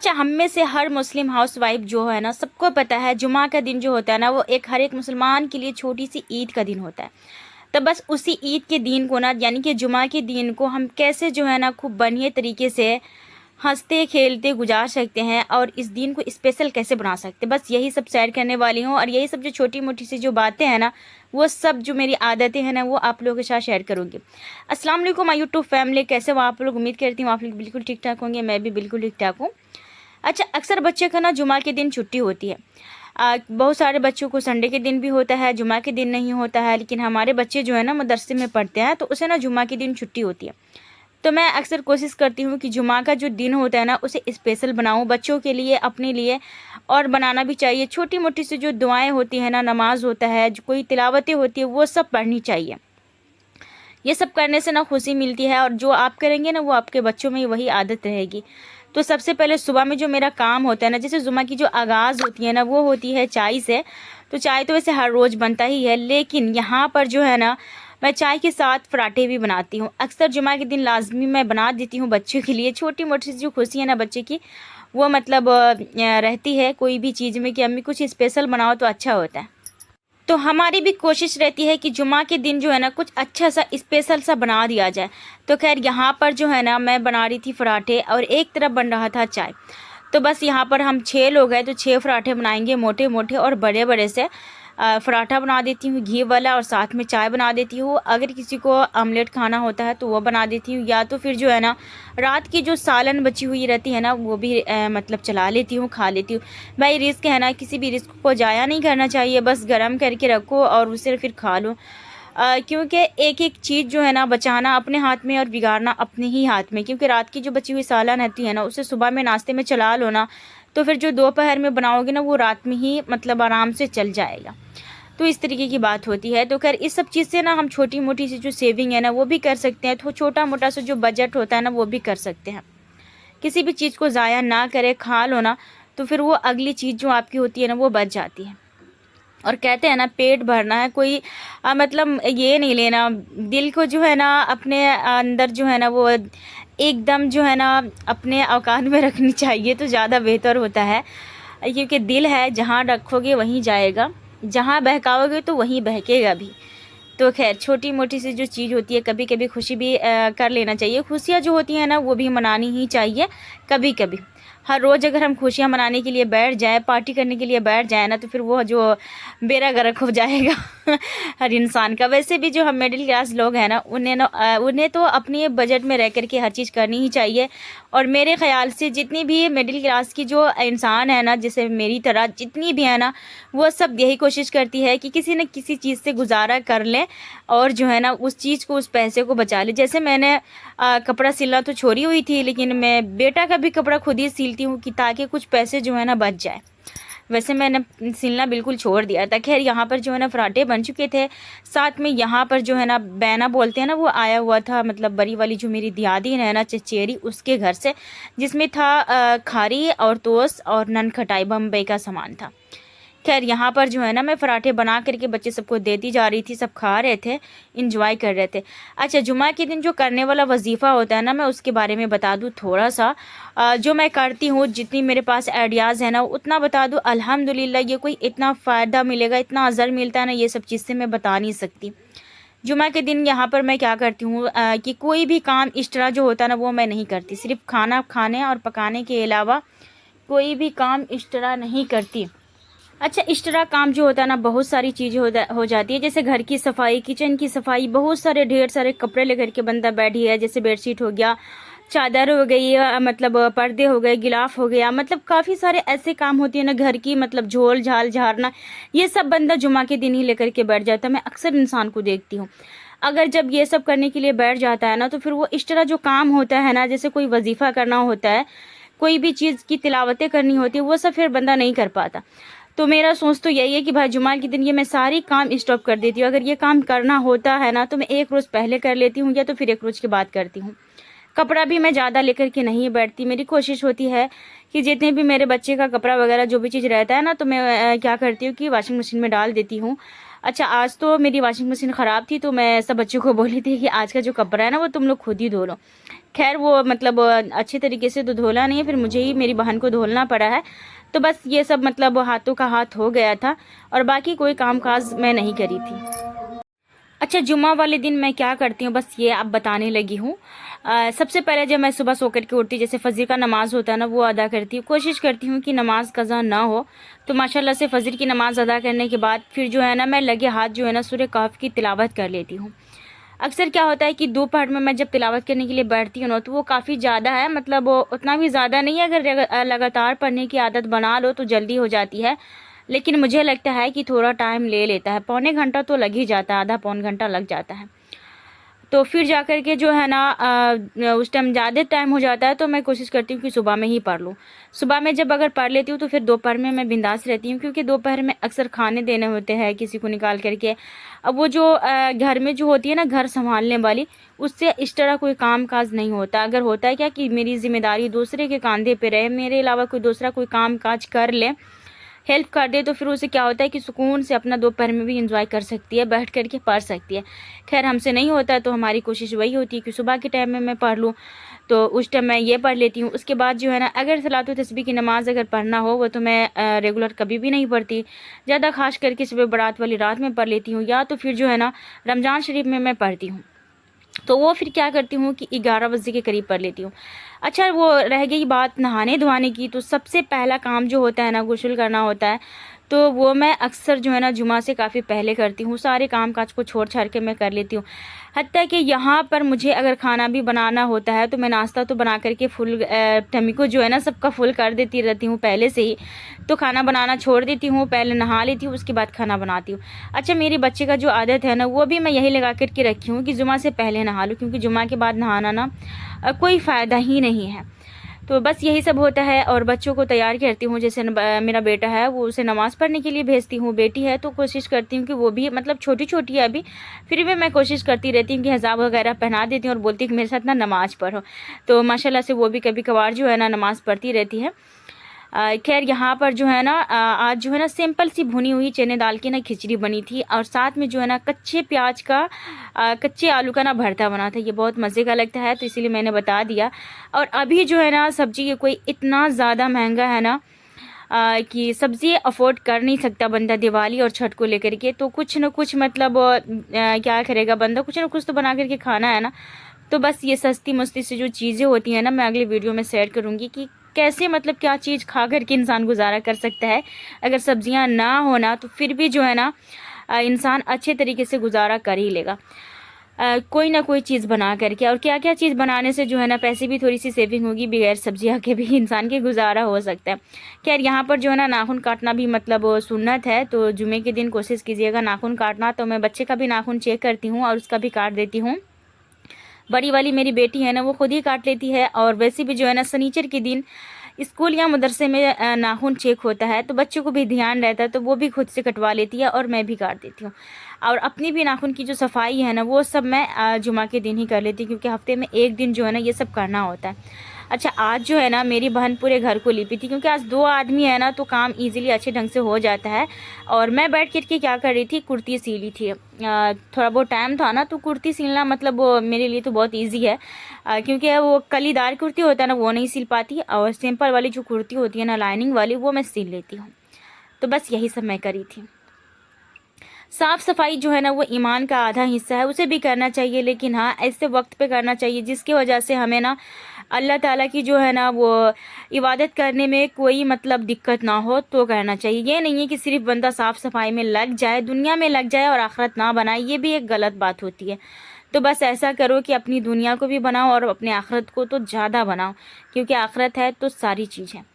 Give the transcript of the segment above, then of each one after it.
अच्छा, हम में से हर मुस्लिम हाउसवाइफ जो है ना, सबको पता है जुमा का दिन जो होता है ना, वो एक हर एक मुसलमान के लिए छोटी सी ईद का दिन होता है। तो बस उसी ईद के दिन को ना, यानी कि जुमा के दिन को हम कैसे जो है ना खूब बढ़िया तरीके से हंसते खेलते गुजार सकते हैं और इस दिन को स्पेशल कैसे बना सकते हैं, बस यही सब शेयर करने वाली हूँ। और यही सब जो छोटी मोटी सी जो बातें हैं ना, वो सब जो मेरी आदतें हैं ना, वो आप लोगों के साथ शेयर करूँगी। अस्सलाम वालेकुम माय यूट्यूब फैमिली, कैसे हो आप लोग? उम्मीद करती हूँ आप लोग बिल्कुल ठीक ठाक होंगे, मैं भी बिल्कुल ठीक ठाक हूँ। अच्छा, अक्सर बच्चे का ना जुमा के दिन छुट्टी होती है। बहुत सारे बच्चों को संडे के दिन भी होता है, जुमा के दिन नहीं होता है। लेकिन हमारे बच्चे जो है ना मदरसे में पढ़ते हैं, तो उसे ना जुमा के दिन छुट्टी होती है। तो मैं अक्सर कोशिश करती हूँ कि जुमा का जो दिन होता है ना, उसे स्पेशल बनाऊँ बच्चों के लिए, अपने लिए। और बनाना भी चाहिए। छोटी मोटी सी जो दुआएं होती हैं ना, नमाज होता है, जो कोई तिलावतें होती है, वो सब पढ़नी चाहिए। ये सब करने से ना खुशी मिलती है, और जो आप करेंगे ना, वो आपके बच्चों में वही आदत रहेगी। तो सबसे पहले सुबह में जो मेरा काम होता है ना, जैसे जुमा की जो आगाज़ होती है ना, वो होती है चाय से। तो चाय तो वैसे हर रोज़ बनता ही है, लेकिन यहाँ पर जो है ना, मैं चाय के साथ पराठे भी बनाती हूँ। अक्सर जुमा के दिन लाजमी मैं बना देती हूँ बच्चों के लिए। छोटी मोटी सी जो खुशी है ना बच्चे की, वो मतलब रहती है कोई भी चीज़ में कि अम्मी कुछ स्पेशल बनाओ तो अच्छा होता है। तो हमारी भी कोशिश रहती है कि जुमा के दिन जो है ना, कुछ अच्छा सा स्पेशल सा बना दिया जाए। तो खैर यहाँ पर जो है ना, मैं बना रही थी पराठे और एक तरफ बन रहा था चाय। तो बस यहाँ पर हम 6 लोग हैं, तो 6 पराठे बनाएंगे, मोटे मोटे और बड़े बड़े से। पराठा बना देती हूँ घी वाला, और साथ में चाय बना देती हूँ। अगर किसी को ऑमलेट खाना होता है तो वो बना देती हूँ, या तो फिर जो है ना, रात की जो सालन बची हुई रहती है ना, वो भी मतलब चला लेती हूँ, खा लेती हूँ। भाई रिस्क है ना, किसी भी रिस्क को ज़ाया नहीं करना चाहिए, बस गर्म करके रखो और उसे फिर खा लो। क्योंकि एक एक चीज़ जो है ना, बचाना अपने हाथ में और बिगाड़ना अपने ही हाथ में। क्योंकि रात की जो बची हुई सालन रहती है ना, उसे सुबह में नाश्ते में चला लो ना, तो फिर जो दोपहर में बनाओगे ना, वो रात में ही मतलब आराम से चल जाएगा। तो इस तरीके की बात होती है। तो खैर इस सब चीज़ से ना, हम छोटी मोटी सी जो सेविंग है ना, वो भी कर सकते हैं। तो छोटा मोटा सा जो बजट होता है ना, वो भी कर सकते हैं। किसी भी चीज़ को ज़ाया ना करें, खा लो ना, तो फिर वो अगली चीज़ जो आपकी होती है ना, वो बच जाती है। और कहते हैं ना, पेट भरना है, कोई मतलब ये नहीं लेना, दिल को जो है ना अपने अंदर जो है ना, वो एकदम जो है ना अपने औकात में रखनी चाहिए, तो ज़्यादा बेहतर होता है। क्योंकि दिल है, जहाँ रखोगे वहीं जाएगा, जहाँ बहकाओगे तो वहीं बहकेगा भी। तो खैर छोटी मोटी सी जो चीज़ होती है, कभी कभी खुशी भी कर लेना चाहिए। खुशियाँ जो होती हैं ना, वो भी मनानी ही चाहिए कभी कभी। हर रोज़ अगर हम खुशियाँ मनाने के लिए बैठ जाए, पार्टी करने के लिए बैठ जाए ना, तो फिर वो जो बेड़ा गर्क हो जाएगा हर इंसान का। वैसे भी जो हम मिडिल क्लास लोग हैं ना, उन्हें तो अपने बजट में रह कर के हर चीज़ करनी ही चाहिए। और मेरे ख़्याल से जितनी भी मिडिल क्लास की जो इंसान है ना, जैसे मेरी तरह जितनी भी है ना, वो सब यही कोशिश करती है कि किसी न किसी चीज़ से गुजारा कर लें, और जो है ना उस चीज़ को, उस पैसे को बचा लें। जैसे मैंने कपड़ा सिलना तो छोड़ी हुई थी, लेकिन मैं बेटा का भी कपड़ा खुद ही सिलती हूँ, कि ताकि कुछ पैसे जो है ना बच जाए। वैसे मैंने सिलना बिल्कुल छोड़ दिया था। खैर यहाँ पर जो है ना पराठे बन चुके थे, साथ में यहाँ पर जो है ना बैना बोलते हैं ना, वो आया हुआ था, मतलब बड़ी वाली जो मेरी दियादी है ना चचेरी, उसके घर से, जिसमें था खारी और टोस्ट और ननखटाई, बम्बई का सामान था। खैर यहाँ पर जो है ना, मैं पराठे बना करके बच्चे सबको देती जा रही थी, सब खा रहे थे, इंजॉय कर रहे थे। अच्छा, जुमा के दिन जो करने वाला वजीफ़ा होता है ना, मैं उसके बारे में बता दूँ थोड़ा सा। जो मैं करती हूँ, जितनी मेरे पास आइडियाज़ है ना, उतना बता दूँ। अल्हम्दुलिल्लाह ये कोई इतना फ़ायदा मिलेगा, इतना अज़र मिलता है ना, ये सब चीज़ से मैं बता नहीं सकती। जुमा के दिन यहाँ पर मैं क्या करती हूँ कि कोई भी काम एक्स्ट्रा जो होता है ना, वो मैं नहीं करती। सिर्फ खाना खाने और पकाने के अलावा कोई भी काम एक्स्ट्रा नहीं करती। अच्छा, एक्स्ट्रा काम जो होता है ना, बहुत सारी चीज़ें हो जाती है। जैसे घर की सफाई, किचन की सफाई, बहुत सारे ढेर सारे कपड़े लेकर के बंदा बैठी है। जैसे बेडशीट हो गया, चादर हो गई, मतलब पर्दे हो गए, गिलाफ हो गया, मतलब काफ़ी सारे ऐसे काम होते हैं ना घर की, मतलब झोल झाल झाड़ना, ये सब बंदा जुमा के दिन ही लेकर के बैठ जाता है। मैं अक्सर इंसान को देखती हूँ, अगर जब ये सब करने के लिए बैठ जाता है ना, तो फिर वो एक्स्ट्रा जो काम होता है ना, जैसे कोई वजीफ़ा करना होता है, कोई भी चीज़ की तिलावतें करनी होती है, वो सब फिर बंदा नहीं कर पाता। तो मेरा सोच तो यही है कि भाई जुमा के दिन ये मैं सारी काम स्टॉप कर देती हूँ। अगर ये काम करना होता है ना, तो मैं एक रोज़ पहले कर लेती हूँ, या तो फिर एक रोज़ के बाद करती हूँ। कपड़ा भी मैं ज़्यादा लेकर के नहीं बैठती। मेरी कोशिश होती है कि जितने भी मेरे बच्चे का कपड़ा वगैरह जो भी चीज़ रहता है ना, तो मैं क्या करती हूँ कि वॉशिंग मशीन में डाल देती हूँ। अच्छा, आज तो मेरी वॉशिंग मशीन ख़राब थी, तो मैं सब बच्चों को बोली थी कि आज का जो कपड़ा है ना, वो तुम लोग खुद ही धो लो। खैर वो मतलब अच्छे तरीके से तो धोला नहीं है, फिर मुझे ही मेरी बहन को धोलना पड़ा है। तो बस ये सब मतलब हाथों का हाथ हो गया था, और बाकी कोई काम काज मैं नहीं करी थी। अच्छा, जुम्मा वाले दिन मैं क्या करती हूँ बस ये आप बताने लगी हूँ। सबसे पहले जब मैं सुबह सो कर के उठती, जैसे फजर का नमाज़ होता है ना, वो अदा करती हूँ। कोशिश करती हूँ कि नमाज कज़ा ना हो। तो माशाल्लाह से फजर की नमाज़ अदा करने के बाद फिर जो है ना, मैं लगे हाथ जो है ना सूरह कहफ की तिलावत कर लेती हूँ। अक्सर क्या होता है कि दोपहर में मैं जब तिलावत करने के लिए बैठती हूँ ना, तो वो काफ़ी ज़्यादा है, मतलब वो उतना भी ज़्यादा नहीं है। अगर लगातार पढ़ने की आदत बना लो तो जल्दी हो जाती है, लेकिन मुझे लगता है कि थोड़ा टाइम ले लेता है। पौने घंटा तो लग ही जाता है, आधा पौन घंटा लग जाता है। तो फिर जा कर के जो है ना उस टाइम ज़्यादा टाइम हो जाता है, तो मैं कोशिश करती हूँ कि सुबह में ही पढ़ लूँ। सुबह में जब अगर पढ़ लेती हूँ तो फिर दोपहर में मैं बिंदास रहती हूँ, क्योंकि दोपहर में अक्सर खाने देने होते हैं किसी को निकाल करके। अब वो जो घर में जो होती है ना घर संभालने वाली, उससे इस तरह कोई काम काज नहीं होता। अगर होता है क्या कि मेरी जिम्मेदारी दूसरे के कंधे पे रहे, मेरे अलावा कोई दूसरा कोई काम काज कर ले, हेल्प कर दे, तो फिर उसे क्या होता है कि सुकून से अपना दोपहर में भी इंजॉय कर सकती है, बैठ कर के पढ़ सकती है। खैर हमसे नहीं होता, तो हमारी कोशिश वही होती है कि सुबह के टाइम में मैं पढ़ लूँ, तो उस टाइम मैं ये पढ़ लेती हूँ। उसके बाद जो है ना, अगर सलातो तस्बीह की नमाज़ अगर पढ़ना हो, वो तो मैं रेगुलर कभी भी नहीं पढ़ती। ज़्यादा खास करके सुबह बारात वाली रात में पढ़ लेती हूँ, या तो फिर जो है ना रमज़ान शरीफ में मैं पढ़ती हूँ। तो वो फिर क्या करती हूँ कि 11 बजे के करीब पढ़ लेती हूँ। अच्छा, वो रह गई बात नहाने धोने की, तो सबसे पहला काम जो होता है ना, गुस्ल करना होता है। तो वो मैं अक्सर जो है ना जुमा से काफ़ी पहले करती हूँ। सारे काम काज को छोड़ छाड़ के मैं कर लेती हूँ। हत्ता कि यहाँ पर मुझे अगर खाना भी बनाना होता है, तो मैं नाश्ता तो बना करके फुल टमी को जो है ना सबका फुल कर देती रहती हूँ पहले से ही। तो खाना बनाना छोड़ देती हूँ, पहले नहा लेती हूँ, उसके बाद खाना बनाती हूँ। अच्छा, मेरे बच्चे का जो आदत है ना, वो भी मैं यही लगा कर के रखी हूँ कि जुमा से पहले नहा लूँ, क्योंकि जुमा के बाद नहाना ना कोई फ़ायदा ही नहीं है। तो बस यही सब होता है। और बच्चों को तैयार करती हूँ, जैसे मेरा बेटा है वो उसे नमाज़ पढ़ने के लिए भेजती हूँ। बेटी है तो कोशिश करती हूँ कि वो भी मतलब छोटी छोटी है अभी, फिर भी मैं कोशिश करती रहती हूँ कि हिजाब वगैरह पहना देती हूँ और बोलती हूँ कि मेरे साथ ना नमाज़ पढ़ो। तो माशाल्लाह से वो भी कभी कभार जो है ना नमाज़ पढ़ती रहती है। खैर यहाँ पर जो है ना आज जो है ना सिंपल सी भुनी हुई चने दाल की ना खिचड़ी बनी थी, और साथ में जो है ना कच्चे प्याज का कच्चे आलू का ना भरता बना था। ये बहुत मज़े का लगता है, तो इसीलिए मैंने बता दिया। और अभी जो है ना सब्जी ये कोई इतना ज़्यादा महंगा है ना कि सब्ज़ी अफोर्ड कर नहीं सकता बंदा दिवाली और छठ को लेकर के। तो कुछ न कुछ मतलब क्या करेगा बंदा, कुछ न कुछ तो बना करके खाना है ना। तो बस ये सस्ती मस्ती से जो चीज़ें होती हैं ना, मैं अगली वीडियो में शेयर करूँगी कि कैसे मतलब क्या चीज़ खा कर के इंसान गुजारा कर सकता है। अगर सब्जियां ना होना तो फिर भी जो है ना इंसान अच्छे तरीके से गुजारा कर ही लेगा कोई ना कोई चीज़ बना करके। और क्या क्या चीज़ बनाने से जो है ना पैसे भी थोड़ी सी सेविंग होगी, बगैर सब्जियां के भी इंसान के गुजारा हो सकता है। खैर यहाँ पर जो है ना नाखून काटना भी मतलब सुन्नत है, तो जुमे के दिन कोशिश कीजिएगा नाखून काटना। तो मैं बच्चे का भी नाखून चेक करती हूँ और उसका भी काट देती हूँ। बड़ी वाली मेरी बेटी है ना वो खुद ही काट लेती है। और वैसे भी जो है ना शनिचर के दिन स्कूल या मदरसे में नाखून चेक होता है, तो बच्चों को भी ध्यान रहता है, तो वो भी खुद से कटवा लेती है और मैं भी काट देती हूँ। और अपनी भी नाखून की जो सफाई है ना वो सब मैं जुमा के दिन ही कर लेती हूँ, क्योंकि हफ्ते में एक दिन जो है ना ये सब करना होता है। अच्छा, आज जो है ना मेरी बहन पूरे घर को लिपी थी, क्योंकि आज 2 आदमी है ना तो काम इजीली अच्छे ढंग से हो जाता है। और मैं बैठ कर के क्या कर रही थी, कुर्ती सीली थी। थोड़ा बहुत टाइम था ना, तो कुर्ती सिलना मतलब वो मेरे लिए तो बहुत इजी है, क्योंकि वो कलीदार कुर्ती होता है ना वो नहीं सिल पाती, और सिंपल वाली जो कुर्ती होती है ना लाइनिंग वाली वो मैं सिल लेती हूँ। तो बस यही सब मैं करी थी। साफ़ सफाई जो है ना वो ईमान का आधा हिस्सा है, उसे भी करना चाहिए, लेकिन हाँ ऐसे वक्त पे करना चाहिए जिसकी वजह से हमें ना अल्लाह ताला की जो है ना वो इबादत करने में कोई मतलब दिक्कत ना हो, तो करना चाहिए। ये नहीं है कि सिर्फ बंदा साफ़ सफाई में लग जाए, दुनिया में लग जाए और आखिरत ना बनाए, ये भी एक गलत बात होती है। तो बस ऐसा करो कि अपनी दुनिया को भी बनाओ और अपने आखिरत को तो ज़्यादा बनाओ, क्योंकि आखिरत है तो सारी चीज़ है।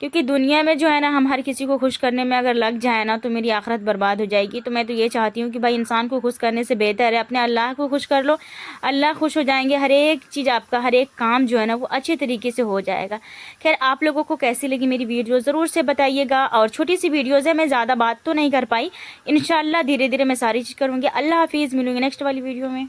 क्योंकि दुनिया में जो है ना हम हर किसी को खुश करने में अगर लग जाए ना तो मेरी आखिरत बर्बाद हो जाएगी। तो मैं तो ये चाहती हूँ कि भाई इंसान को खुश करने से बेहतर है अपने अल्लाह को खुश कर लो, अल्लाह खुश हो जाएंगे, हर एक चीज़ आपका हर एक काम जो है ना वो अच्छे तरीके से हो जाएगा। खैर आप लोगों को कैसी लगी मेरी वीडियो ज़रूर से बताइएगा। और छोटी सी वीडियोज़ है, मैं ज़्यादा बात तो नहीं कर पाई, इंशाल्लाह धीरे धीरे मैं सारी चीज़ करूँगी। अल्लाह हाफिज़, मिलूँगी नेक्स्ट वाली वीडियो में।